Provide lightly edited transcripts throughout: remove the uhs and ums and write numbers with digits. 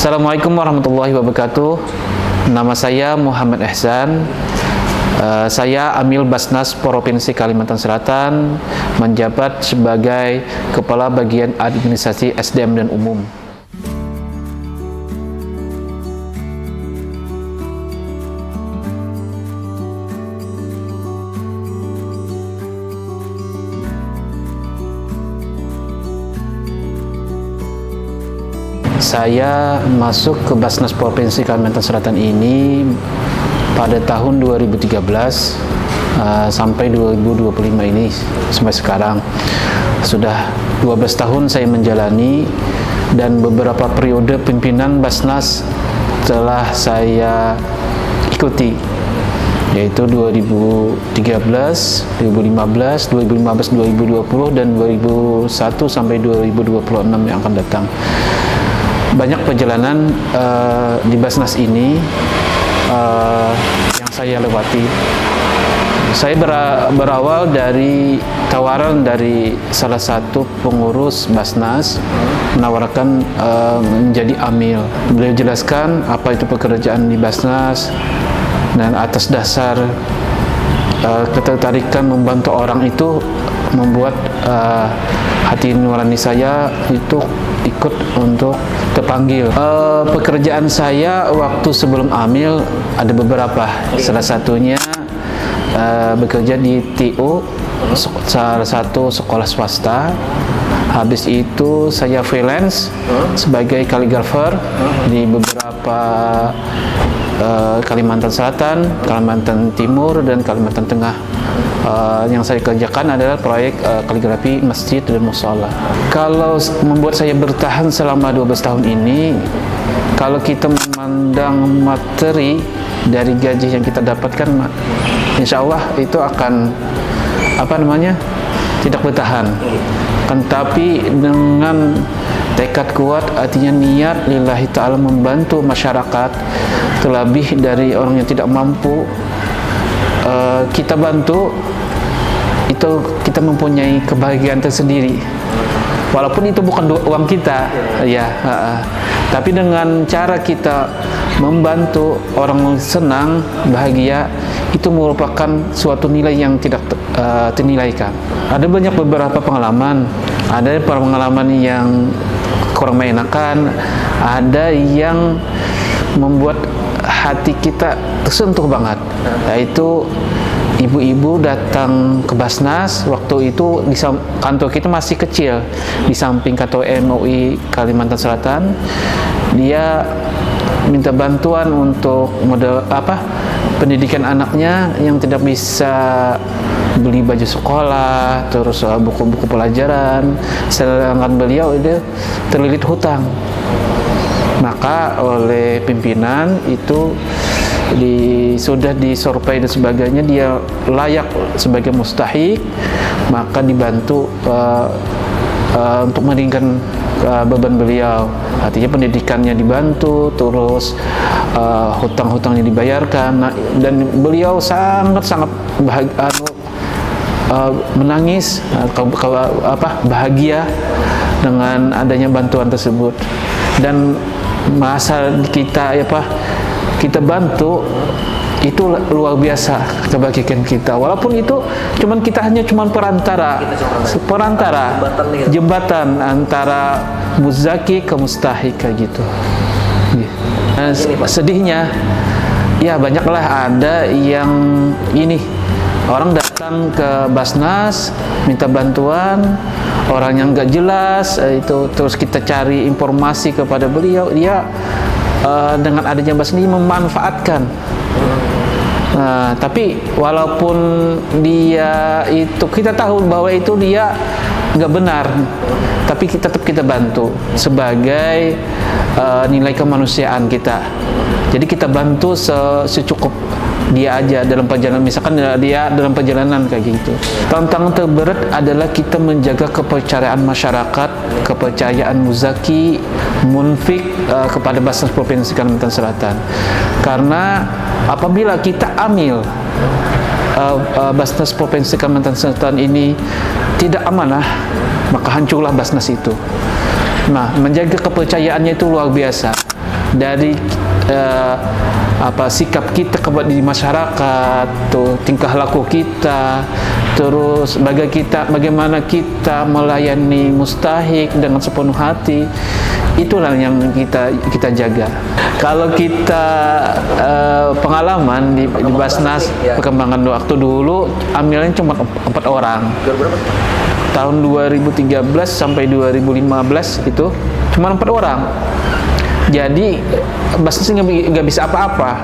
Assalamualaikum warahmatullahi wabarakatuh. Nama saya Muhammad Ihsan. Saya Amil Basnas Provinsi Kalimantan Selatan, menjabat sebagai Kepala Bagian Administrasi SDM dan Umum. Saya masuk ke Basnas Provinsi Kalimantan Selatan ini pada tahun 2013 sampai 2025 ini, sampai sekarang. Sudah 12 tahun saya menjalani, dan beberapa periode pimpinan Basnas telah saya ikuti, yaitu 2013, 2015, 2020, dan 2001 sampai 2026 yang akan datang. Banyak perjalanan di Basnas ini yang saya lewati. Saya berawal dari tawaran dari salah satu pengurus Basnas menawarkan menjadi amil. Beliau jelaskan apa itu pekerjaan di Basnas, dan atas dasar ketertarikan membantu orang itu membuat hati nurani saya itu ikut untuk terpanggil. Pekerjaan saya waktu sebelum amil ada beberapa. Salah satunya bekerja di TU, salah satu sekolah swasta. Habis itu saya freelance sebagai kaligrafer di beberapa Kalimantan Selatan, Kalimantan Timur, dan Kalimantan Tengah. Yang saya kerjakan adalah proyek kaligrafi masjid dan mushola. Kalau membuat saya bertahan selama 12 tahun ini, kalau kita memandang materi dari gaji yang kita dapatkan, insya Allah itu akan tidak bertahan. Tapi dengan tekad kuat, artinya niat lillahi ta'ala membantu masyarakat, terlebih dari orang yang tidak mampu, kita bantu, itu kita mempunyai kebahagiaan tersendiri, walaupun itu bukan uang kita, tapi dengan cara kita membantu orang senang, bahagia, itu merupakan suatu nilai yang tidak ternilaikan. Ada beberapa pengalaman. Ada pengalaman yang kurang mengenakan, ada yang membuat hati kita tersentuh banget, yaitu ibu-ibu datang ke Basnas. Waktu itu di kantor kita masih kecil, di samping kantor MUI Kalimantan Selatan. Dia minta bantuan untuk modal pendidikan anaknya yang tidak bisa beli baju sekolah, terus buku-buku pelajaran, sedangkan beliau itu terlilit hutang. Maka oleh pimpinan itu sudah disurvei dan sebagainya, dia layak sebagai mustahik, maka dibantu untuk meringankan beban beliau. Artinya pendidikannya dibantu, terus hutang-hutangnya dibayarkan. Dan beliau sangat menangis, bahagia dengan adanya bantuan tersebut. Dan masa kita bantu itu luar biasa kebahagiaan kita, walaupun itu hanya perantara jembatan antara muzaki ke mustahik, kayak gitu. Sedihnya ya banyaklah, ada yang orang datang ke Basnas minta bantuan, orang yang nggak jelas itu, terus kita cari informasi kepada beliau, dia dengan adanya Basnas ini memanfaatkan. Tapi walaupun dia itu, kita tahu bahwa itu dia nggak benar, tapi tetap kita bantu sebagai nilai kemanusiaan kita. Jadi kita bantu secukup dia aja dalam perjalanan, misalkan dia dalam perjalanan kayak gitu. Tantangan terberat adalah kita menjaga kepercayaan masyarakat, kepercayaan muzaki, munfik kepada Basnas Provinsi Kalimantan Selatan. Karena apabila kita amil Basnas Provinsi Kalimantan Selatan ini tidak amanah, maka hancurlah Basnas itu. Nah, menjaga kepercayaannya itu luar biasa. dari sikap kita di masyarakat, tuh tingkah laku kita, terus bagaimana kita melayani mustahik dengan sepenuh hati, itulah yang kita jaga. Kalau kita pengalaman di Basnas perkembangan waktu dulu, amilnya cuma 4 orang. Tahun 2013 sampai 2015 itu cuma 4 orang. Jadi Basnas nggak bisa apa-apa.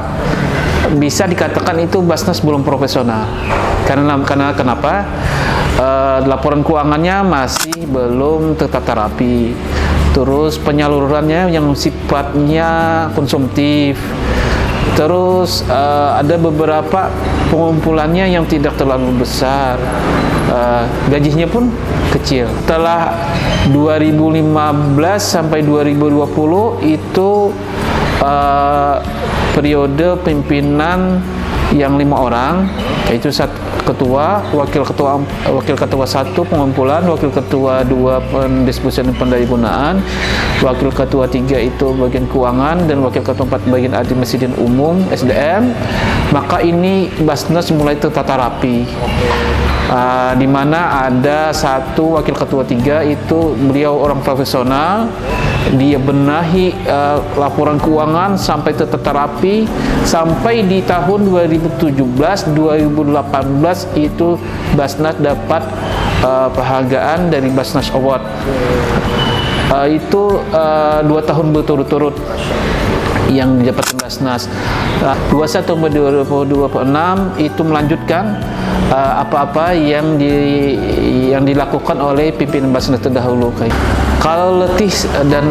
Bisa dikatakan itu Basnas belum profesional. Karena kenapa? Laporan keuangannya masih belum tertata rapi. Terus penyalurannya yang sifatnya konsumtif. Terus ada beberapa pengumpulannya yang tidak terlalu besar. Gajinya pun kecil. Setelah 2015 sampai 2020 itu periode pimpinan yang 5 orang, yaitu ketua, wakil ketua 1 pengumpulan, wakil ketua 2 pendistribusian pendayagunaan, wakil ketua 3 itu bagian keuangan, dan wakil ketua 4 bagian administrasi dan umum SDM. Maka ini Basnas mulai tertata rapi. Di mana ada 1 wakil ketua 3 itu beliau orang profesional, dia benahi laporan keuangan sampai tertata rapi, sampai di tahun 2017-2018 itu Basnas dapat penghargaan dari Basnas Award. Itu 2 tahun berturut-turut yang didapatkan Basnas. 21-2026 itu melanjutkan apa-apa yang dilakukan oleh pimpinan Basnas terdahulu. Kalau letih dan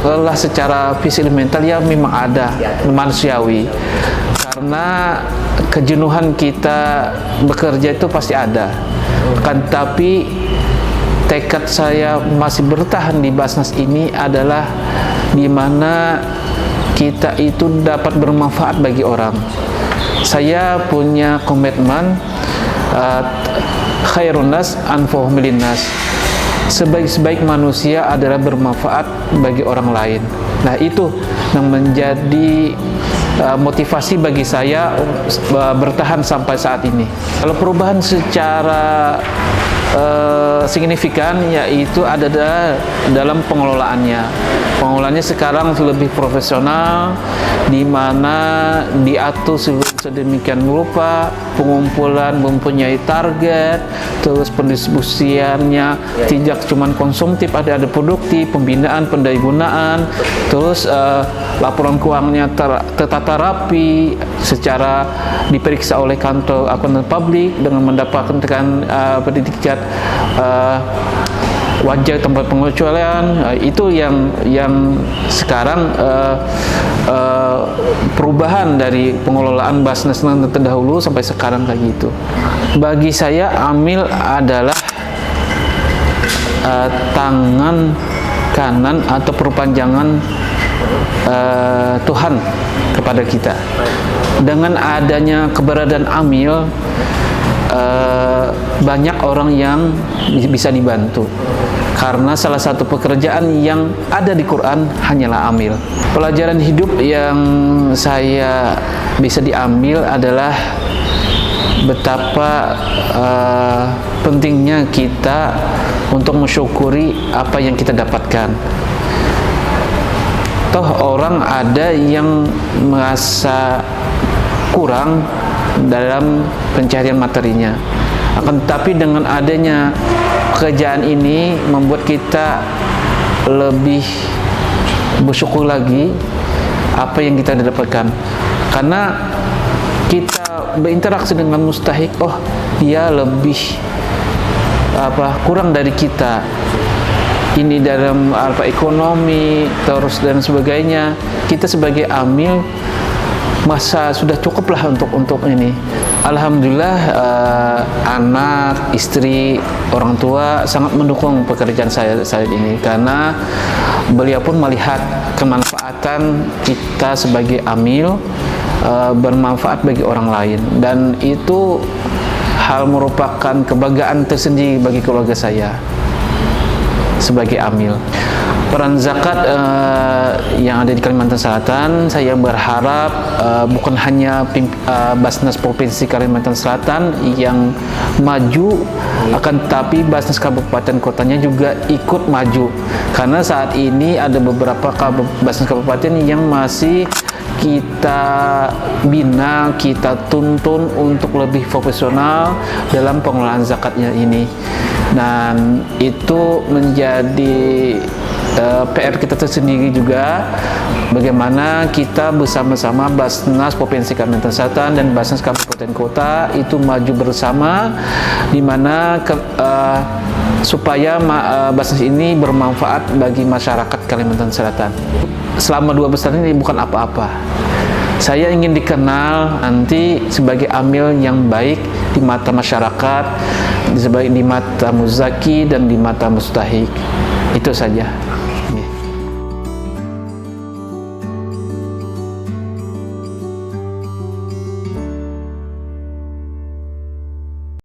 lelah secara fisik dan mental ya memang ada, manusiawi. Karena kejenuhan kita bekerja itu pasti ada. Tapi tekad saya masih bertahan di Basnas ini adalah di mana kita itu dapat bermanfaat bagi orang. Saya punya komitmen khairun nas anfa'uhum linnas. Sebaik-baik manusia adalah bermanfaat bagi orang lain. Nah, itu yang menjadi motivasi bagi saya bertahan sampai saat ini. Kalau perubahan secara signifikan, yaitu ada dalam pengelolaannya. Pengelolaannya sekarang lebih profesional, di mana diatur sedemikian rupa, pengumpulan mempunyai target, terus pendistribusiannya tidak cuma konsumtif, ada produktif, pembinaan, pendayagunaan, terus laporan keuangannya tertata rapi, secara diperiksa oleh kantor akuntan publik dengan mendapatkan sertifikat wajar tempat pengecualian. Itu yang sekarang perubahan dari pengelolaan Basnas yang terdahulu sampai sekarang kayak gitu. Bagi saya Amil adalah tangan kanan atau perpanjangan Tuhan kepada kita. Dengan adanya keberadaan Amil, banyak orang yang bisa dibantu, karena salah satu pekerjaan yang ada di Quran hanyalah Amil. Pelajaran hidup yang saya bisa diambil adalah betapa pentingnya kita untuk mensyukuri apa yang kita dapatkan. Toh orang ada yang merasa kurang dalam pencarian materinya. Tapi dengan adanya pekerjaan ini membuat kita lebih bersyukur lagi apa yang kita dapatkan. Karena kita berinteraksi dengan mustahik, oh dia lebih kurang dari kita. Ini dalam ekonomi terus dan sebagainya. Kita sebagai Amil masa sudah cukup lah untuk ini. Alhamdulillah anak, istri, orang tua sangat mendukung pekerjaan saya saat ini, karena beliau pun melihat kemanfaatan kita sebagai Amil bermanfaat bagi orang lain, dan itu hal merupakan kebanggaan tersendiri bagi keluarga saya sebagai Amil. Peran zakat yang ada di Kalimantan Selatan, saya berharap bukan hanya Basnas Provinsi Kalimantan Selatan yang maju, akan tetapi Basnas Kabupaten Kotanya juga ikut maju. Karena saat ini ada beberapa Basnas Kabupaten yang masih kita bina, kita tuntun untuk lebih profesional dalam pengelolaan zakatnya ini. Dan itu menjadi PR kita tersendiri juga, bagaimana kita bersama-sama Basnas Provinsi Kalimantan Selatan dan Basnas Kabupaten Kota itu maju bersama, di mana supaya Basnas ini bermanfaat bagi masyarakat Kalimantan Selatan. Selama 2 tahun ini bukan apa-apa. Saya ingin dikenal nanti sebagai amil yang baik di mata masyarakat, di mata muzaki dan di mata mustahik. Itu saja.